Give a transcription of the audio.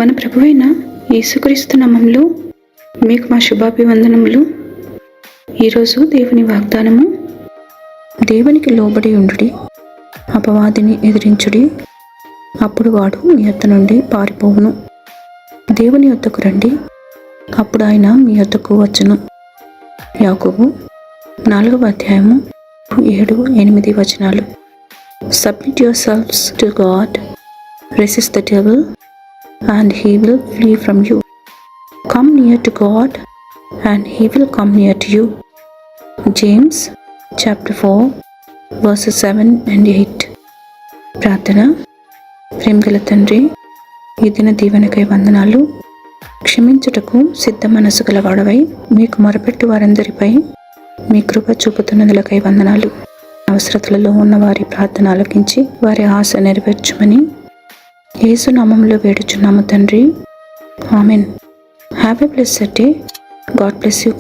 మన ప్రభువైన యేసుక్రీస్తు నామములో మీకు మా శుభాభివందనములు. ఈరోజు దేవుని వాగ్దానము, దేవునికి లోబడి ఉండుడి, అపవాదిని ఎదిరించుడి, అప్పుడు వాడు మీ యొద్ద నుండి పారిపోవును. దేవుని యొద్దకు రండి, అప్పుడు ఆయన మీ యొద్దకు వచ్చును. యాకోబు 4వ అధ్యాయము 7-8 వచనాలు. Submit yourselves to God, resist the devil, and he will flee from you. Come near to God, and he will come near to you. James chapter 4 verses 7 and 8. ప్రార్థన. ప్రేమగల తండ్రి, ఈ దిన దీవెనకై వందనాలు. క్షమించుటకు సిద్ధ మనసు గలవాడవై మీకు మొరపెట్టు వారందరిపై మీ కృప చూపుతున్నదులకై వందనాలు. అవసరతలలో ఉన్న వారి ప్రార్థన ఆలకించి వారి ఆశ నెరవేర్చమని యేసు నామములో వేడుచున్నాము తండ్రి. Amen. Have a blessed day. God bless you.